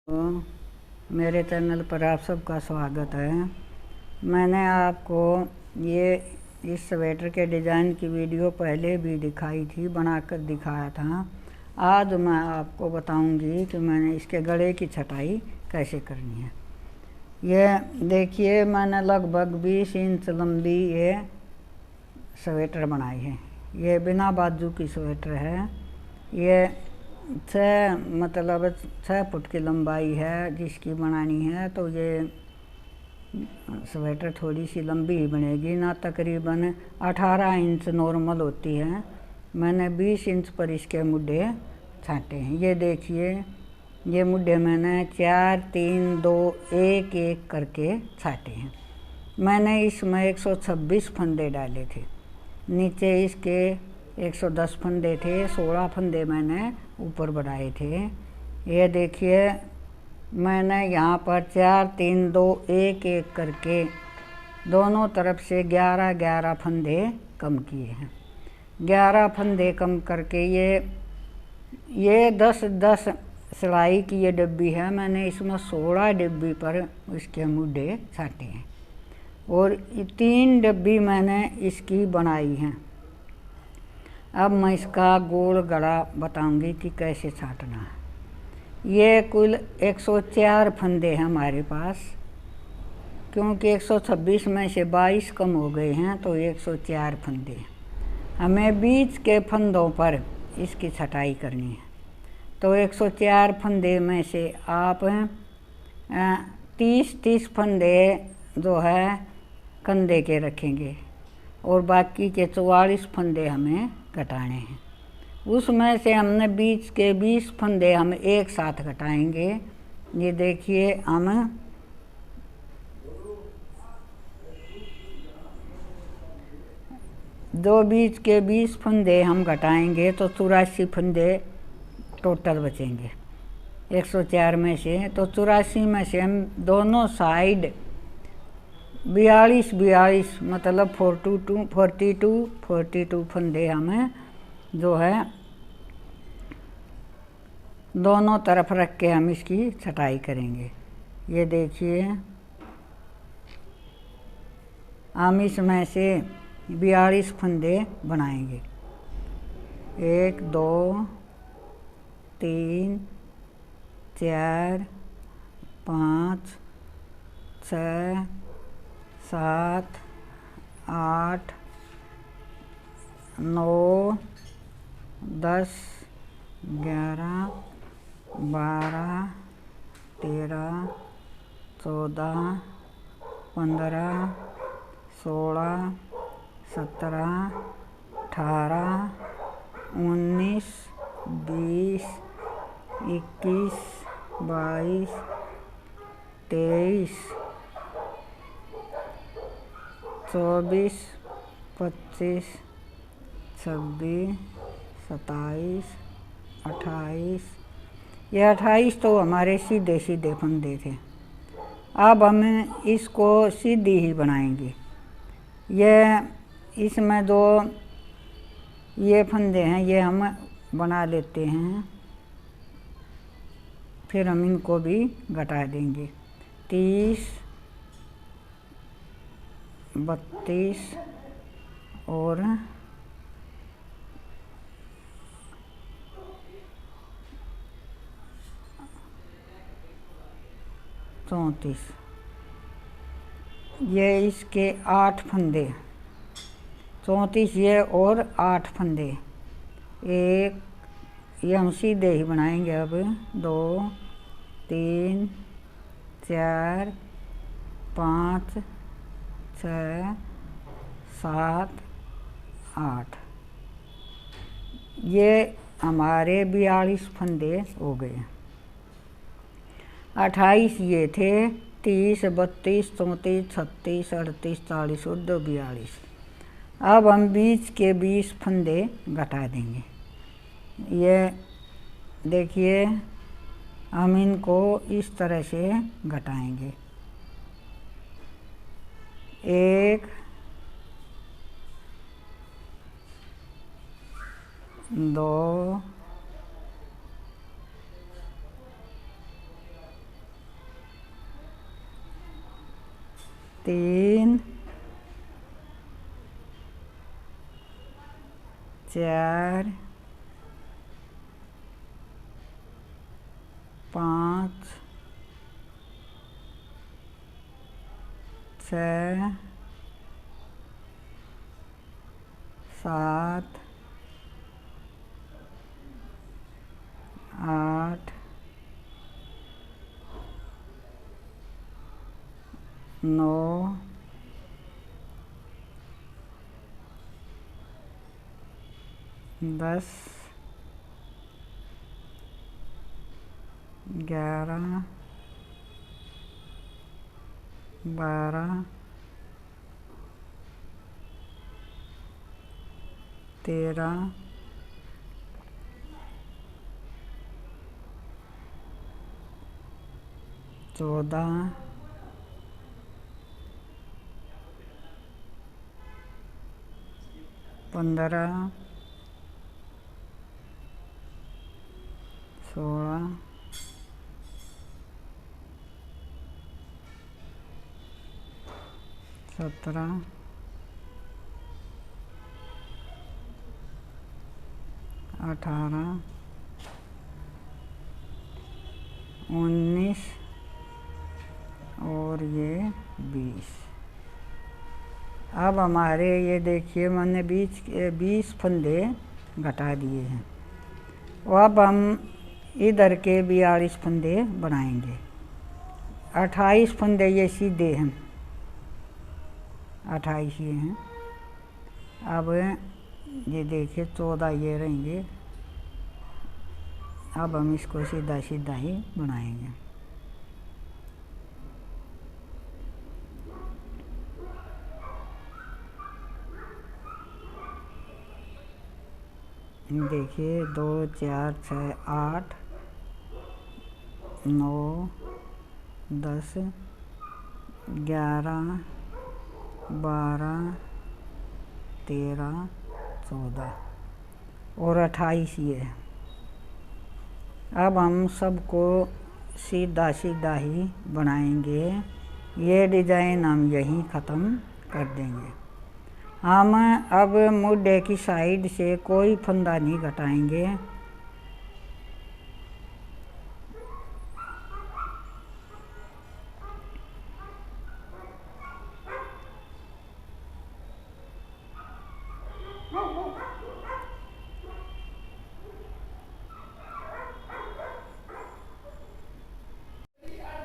तो मेरे चैनल पर आप सबका स्वागत है। मैंने आपको ये इस स्वेटर के डिज़ाइन की वीडियो पहले भी दिखाई थी, बनाकर दिखाया था। आज मैं आपको बताऊंगी कि मैंने इसके गले की छटाई कैसे करनी है। ये देखिए, मैंने लगभग 20 इंच लंबी ये स्वेटर बनाई है। ये बिना बाजू की स्वेटर है। ये 6 फुट की लंबाई है जिसकी बनानी है। तो ये स्वेटर थोड़ी सी लंबी ही बनेगी ना, तकरीबन 18 इंच नॉर्मल होती है। मैंने 20 इंच पर इसके मुड्ढे छांटे हैं। ये देखिए, ये मुड्ढे मैंने 4 3 2 1 1 करके छांटे हैं। मैंने इसमें 126 फंदे डाले थे। नीचे इसके 110 फंदे थे, 16 फंदे मैंने ऊपर बढ़ाए थे। ये देखिए, मैंने यहाँ पर 4 3 2 1 1 करके दोनों तरफ से 11 11 फंदे कम किए हैं। 11 फंदे कम करके ये 10 10 सिलाई की ये डब्बी है। मैंने इसमें 16 डब्बी पर इसके मुड्ढे छाटे हैं और 3 डब्बी मैंने इसकी बनाई हैं। अब मैं इसका गोल गला बताऊंगी कि कैसे छाटना है। ये कुल 104 फंदे हैं हमारे पास, क्योंकि 126 में से 22 कम हो गए हैं, तो 104 फंदे। हमें बीच के फंदों पर इसकी छटाई करनी है। तो 104 फंदे में से आप 30 फंदे जो है कंधे के रखेंगे और बाकी के 44 फंदे हमें घटाने हैं। उसमें से हमने बीच के 20 फंदे हम एक साथ घटाएंगे। ये देखिए, हम दो बीच के 20 फंदे हम घटाएंगे तो 84 फंदे टोटल बचेंगे 104 में से। तो 84 में से हम दोनों साइड 42 मतलब 42 फंदे हमें जो है दोनों तरफ रख के हम इसकी छटाई करेंगे। ये देखिए, हम इसमें से 42 फंदे बनाएंगे। 1 2 3 4 5 6 7 8 9 10 11 12 13 14 15 16 17 18 19 20 21 22 23 24 25 26 27 28। ये 28 तो हमारे सीधे सीधे फंदे थे। अब हम इसको सीधी ही बनाएंगे। ये इसमें दो ये फंदे हैं, ये हम बना लेते हैं, फिर हम इनको भी घटा देंगे। 30 32 और 34। ये इसके 8 फंदे, 34 ये और 8 फंदे। एक ये हम सीधे ही बनाएंगे। अब 2 3 4 5 6 7 8। ये हमारे 42 फंदे हो गए। 28 ये थे, 30 32 34 36 38 40 और 2 42। अब हम बीच के 20 फंदे घटा देंगे। ये देखिए, हम इनको इस तरह से घटाएंगे। 1 2 3 4 5 6 7 8 9 10 11 12 13 14 15 16 17 18 19 और ये 20। अब हमारे ये देखिए मैंने 20 फंदे घटा दिए हैं। अब हम इधर के 42 फंदे बनाएंगे। 28 फंदे ये सीधे हैं, 28 ये हैं। अब ये देखिए 14 ये रहेंगे। अब हम इसको सीधा सीधा ही बनाएंगे। देखिए 2 4 6 8 9 10 11 12 13 14 और 28 ये है। अब हम सबको सीधा सीधा ही बनाएंगे। ये डिज़ाइन हम यहीं ख़त्म कर देंगे। हम अब मुड्ढे की साइड से कोई फंदा नहीं घटाएंगे।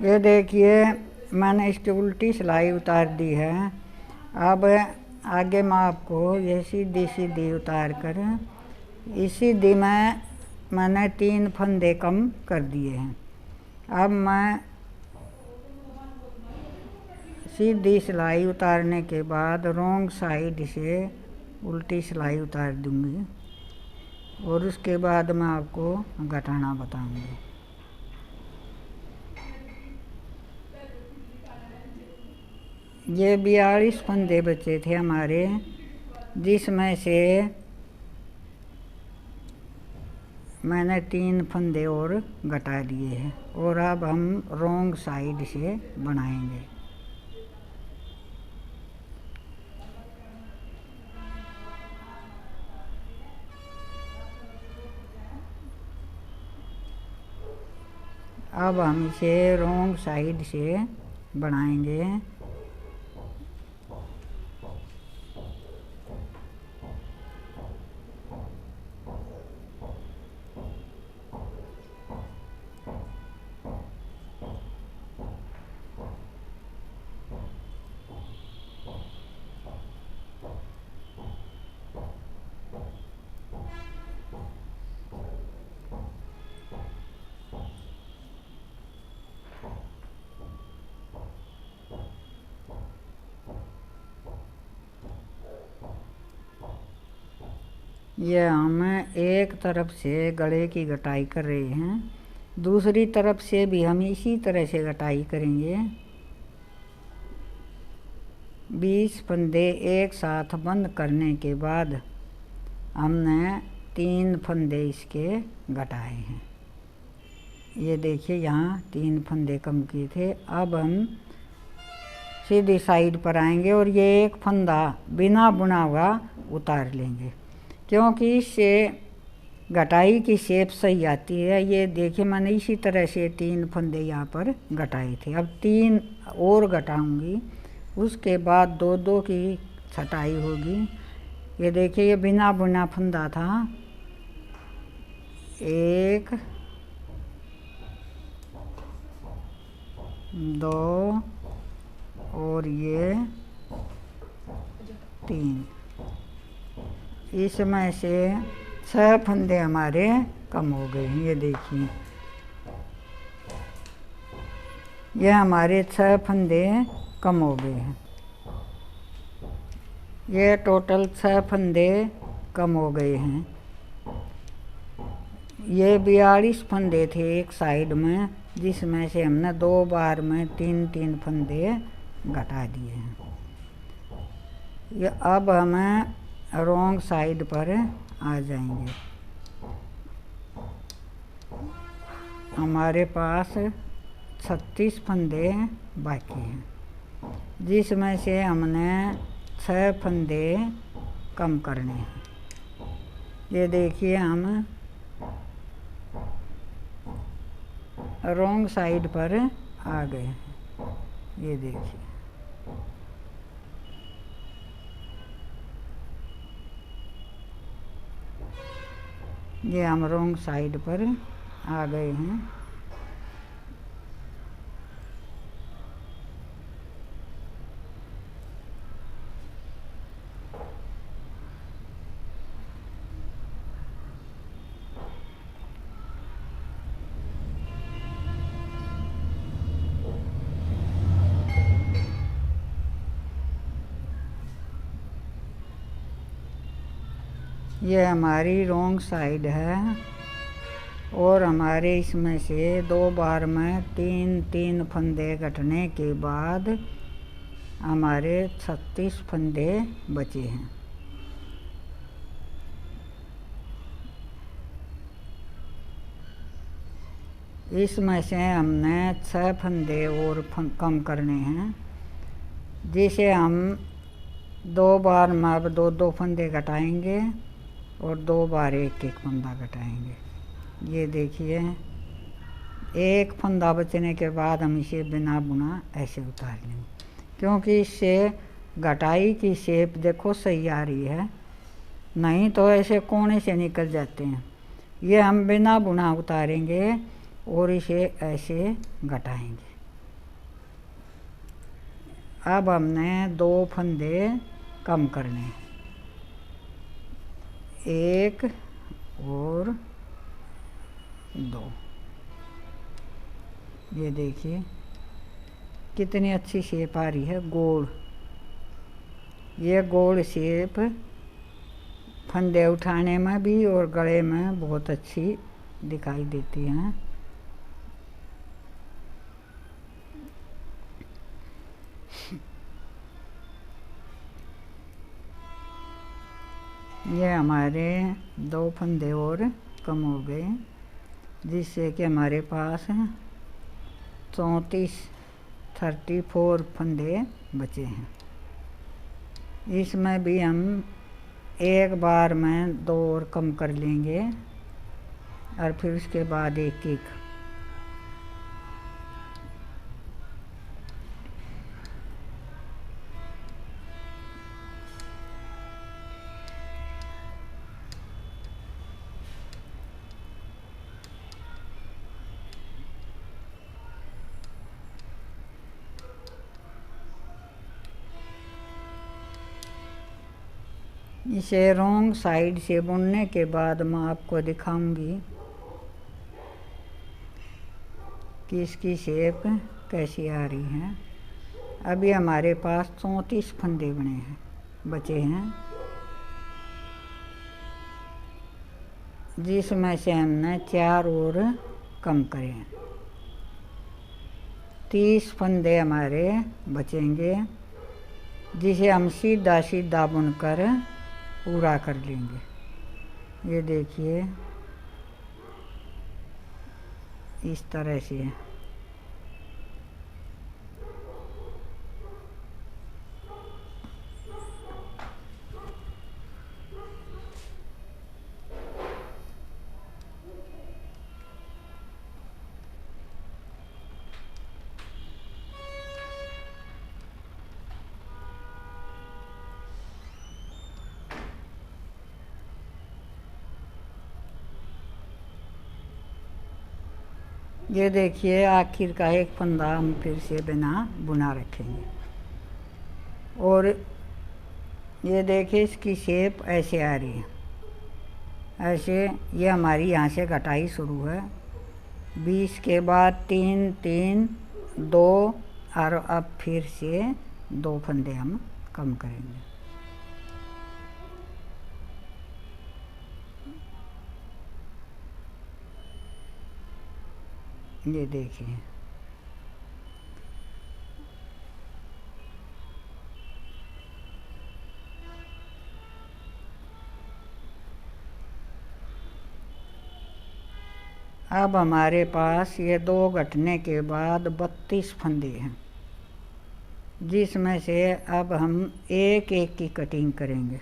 ये देखिए मैंने इसकी उल्टी सिलाई उतार दी है। अब आगे मैं आपको ये सीधी सीधी उतार कर इस सीधी में मैंने 3 फंदे कम कर दिए हैं। अब मैं सीधी सिलाई उतारने के बाद रोंग साइड से उल्टी सिलाई उतार दूंगी और उसके बाद मैं आपको घटाना बताऊंगी। ये 42 फंदे बचे थे हमारे, जिसमें से मैंने 3 फंदे और घटा दिए हैं और अब हम रोंग साइड से बनाएंगे। अब हम इसे रोंग साइड से बनाएंगे। ये हम एक तरफ से गले की कटाई कर रहे हैं, दूसरी तरफ से भी हम इसी तरह से कटाई करेंगे। 20 फंदे एक साथ बंद करने के बाद हमने 3 फंदे इसके घटाए हैं। ये देखिए यहाँ 3 फंदे कम किए थे। अब हम सीधी साइड पर आएंगे और ये एक फंदा बिना बुना हुआ उतार लेंगे, क्योंकि इससे घटाई की शेप सही आती है। ये देखिए मैंने इसी तरह से 3 फंदे यहाँ पर घटाए थे, अब 3 और घटाऊंगी, उसके बाद 2-2 की छटाई होगी। ये देखिए ये बिना बुना फंदा था, 1 2 और ये 3, इसमें से 6 फंदे हमारे कम हो गए। ये देखिए ये हमारे 6 फंदे कम हो गए हैं। ये टोटल 6 फंदे कम हो गए हैं। ये 42 फंदे थे एक साइड में, जिसमें से हमने 2 बार में 3-3 फंदे घटा दिए हैं। ये अब हमें रॉन्ग साइड पर आ जाएंगे। हमारे पास 36 फंदे बाकी हैं, जिसमें से हमने 6 फंदे कम करने हैं। ये देखिए हम रॉन्ग साइड पर आ गए हैं। ये देखिए ये हम रॉन्ग साइड पर आ गए हैं। ये हमारी रॉन्ग साइड है और हमारे इसमें से 2 बार में 3-3 फंदे घटने के बाद हमारे 36 फंदे बचे हैं। इसमें से हमने 6 फंदे और कम करने हैं, जिसे हम 2 बार में अब 2-2 फंदे घटाएंगे और 2 बार 1-1 फंदा घटाएंगे। ये देखिए एक फंदा बचने के बाद हम इसे बिना बुना ऐसे उतार लेंगे, क्योंकि इससे घटाई की शेप देखो सही आ रही है, नहीं तो ऐसे कोने से निकल जाते हैं। ये हम बिना बुना उतारेंगे और इसे ऐसे घटाएंगे। अब हमने 2 फंदे कम करने हैं, 1 और 2। ये देखिए कितनी अच्छी शेप आ रही है, गोल। ये गोल शेप फंदे उठाने में भी और गले में बहुत अच्छी दिखाई देती हैं। ये हमारे 2 फंदे और कम हो गए, जिससे कि हमारे पास 34 फंदे बचे हैं। इसमें भी हम एक बार में 2 और कम कर लेंगे और फिर उसके बाद 1-1। इसे रॉन्ग साइड से बुनने के बाद मैं आपको दिखाऊंगी कि इसकी शेप कैसी आ रही है। अभी हमारे पास 34 फंदे बचे हैं, जिसमें से हमने 4 और कम करे हैं। 30 फंदे हमारे बचेंगे, जिसे हम सीधा सीधा बुनकर पूरा कर लेंगे। ये देखिए इस तरह से ये देखिए आखिर का एक फंदा हम फिर से बिना बुना रखेंगे। और ये देखिए इसकी शेप ऐसे आ रही है, ऐसे। ये हमारी यहाँ से कटाई शुरू है। 20 के बाद 3 3 2 और अब फिर से 2 फंदे हम कम करेंगे। ये देखिए अब हमारे पास ये 2 घटने के बाद 32 फंदे हैं, जिसमें से अब हम एक एक की कटिंग करेंगे।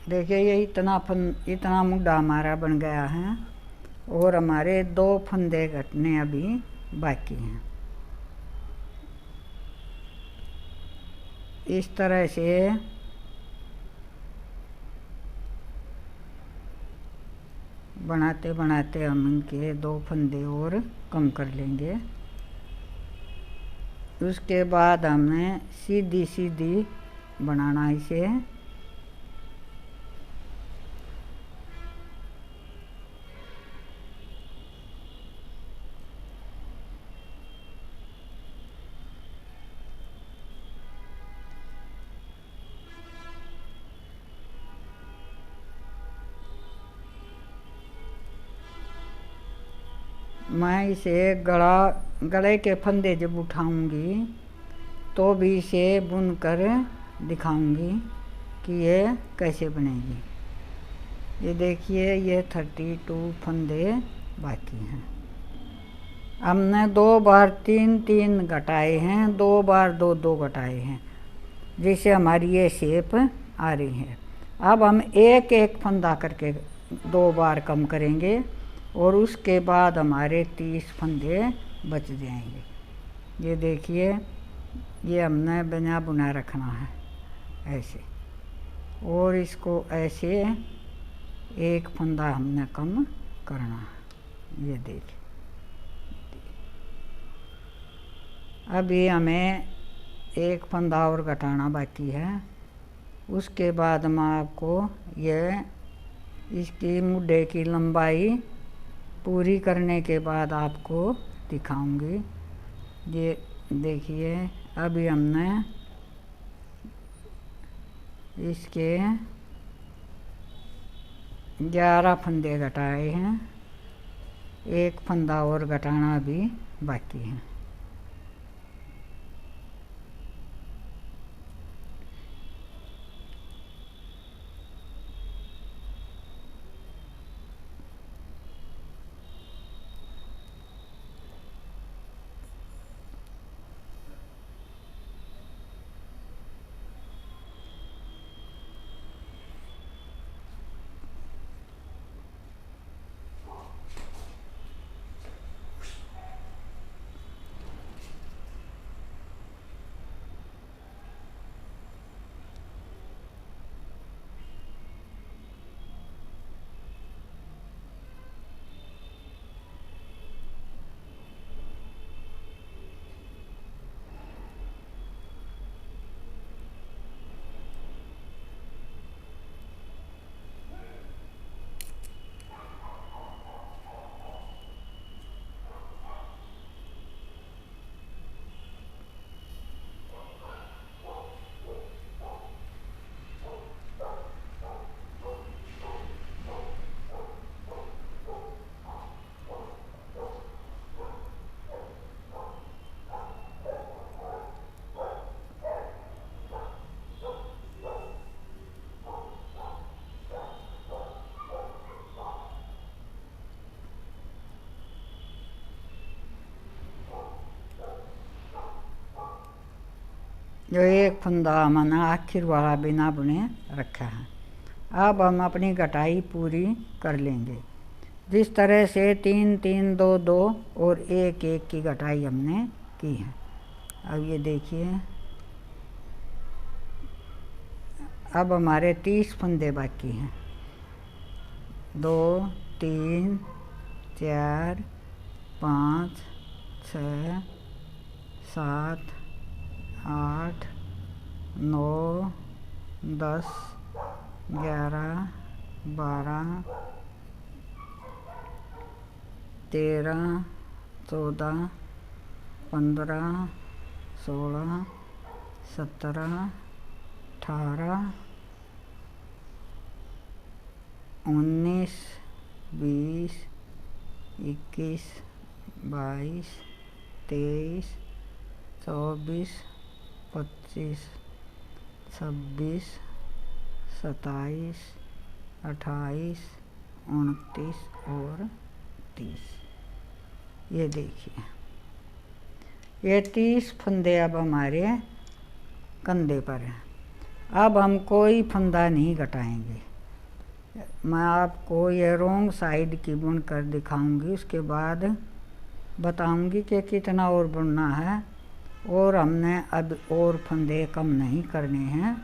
देखिए ये इतना मुड्ढा हमारा बन गया है और हमारे 2 फंदे घटने अभी बाकी हैं। इस तरह से बनाते बनाते हम इनके 2 फंदे और कम कर लेंगे। उसके बाद हमें सीधी सीधी बनाना इसे। मैं इसे गले के फंदे जब उठाऊंगी तो भी इसे बुनकर दिखाऊंगी कि ये कैसे बनेगी। ये देखिए ये 32 फंदे बाकी हैं। हमने 2 बार 3 3 घटाए हैं, 2 बार 2 2 घटाए हैं, जिससे हमारी ये शेप आ रही है। अब हम एक एक फंदा करके 2 बार कम करेंगे और उसके बाद हमारे 30 फंदे बच जाएंगे। ये देखिए ये हमने बिना बुना रखना है ऐसे, और इसको ऐसे एक फंदा हमने कम करना है। ये देखिए अभी हमें एक फंदा और घटाना बाकी है। उसके बाद मैं आपको ये इसकी मुड्ढे की लंबाई पूरी करने के बाद आपको दिखाऊंगी। ये देखिए अभी हमने इसके 11 फंदे घटाए हैं, एक फंदा और घटाना भी बाकी है। जो एक फंदा हमने आखिर वाला बिना बुने रखा है। अब हम अपनी कटाई पूरी कर लेंगे। जिस तरह से 3 3 2 2 और 1 1 की कटाई हमने की है। अब ये देखिए, अब हमारे 30 फंदे बाकी हैं। 2 3 4 5 6 7 8 9 10 11 12 13 14 15 16 17 18 19 20 21 22 23 24 25 26 27 28 29 और 30। ये देखिए, ये 30 फंदे अब हमारे कंधे पर हैं। अब हम कोई फंदा नहीं घटाएंगे। मैं आपको ये रोंग साइड की बुन कर दिखाऊंगी, उसके बाद बताऊंगी कि कितना और बुनना है, और हमने अब और फंदे कम नहीं करने हैं।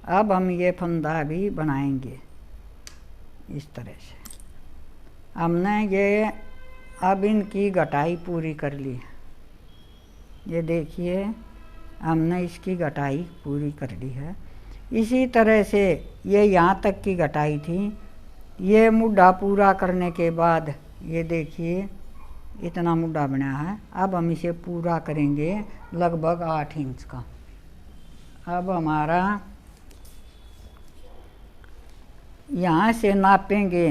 अब हम ये फंदा भी बनाएंगे इस तरह से। हमने ये अब इनकी घटाई पूरी कर ली है। ये देखिए, हमने इसकी घटाई पूरी कर ली है। इसी तरह से ये यहाँ तक की घटाई थी। ये मुड्ढा पूरा करने के बाद ये देखिए इतना मुड्ढा बना है। अब हम इसे पूरा करेंगे लगभग 8 इंच का। अब हमारा यहाँ से नापेंगे,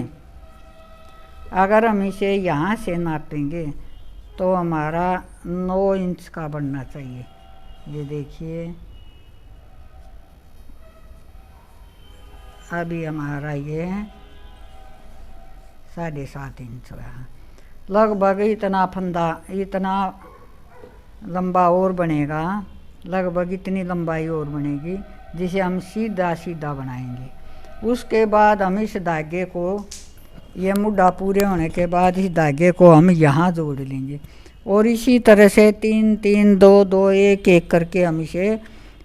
अगर हम इसे यहाँ से नापेंगे तो हमारा 9 इंच का बनना चाहिए। ये देखिए, अभी हमारा ये 7.5 इंच है। लगभग इतना फंदा, इतना लंबा और बनेगा, लगभग इतनी लंबाई और बनेगी, जिसे हम सीधा सीधा बनाएंगे। उसके बाद हम इस धागे को, ये मुड्ढा पूरे होने के बाद इस धागे को हम यहाँ जोड़ लेंगे, और इसी तरह से 3 3 2 2 1 1 करके हम इसे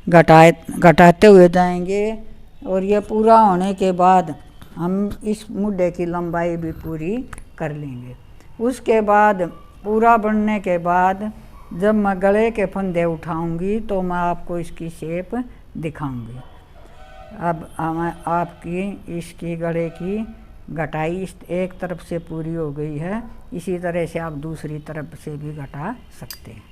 घटाते हुए जाएंगे। और ये पूरा होने के बाद हम इस मुड्ढे की लंबाई भी पूरी कर लेंगे। उसके बाद पूरा बनने के बाद जब मैं गले के फंदे उठाऊंगी तो मैं आपको इसकी शेप दिखाऊंगी। अब आपकी इसकी गले की घटाई इस एक तरफ से पूरी हो गई है। इसी तरह से आप दूसरी तरफ से भी घटा सकते हैं।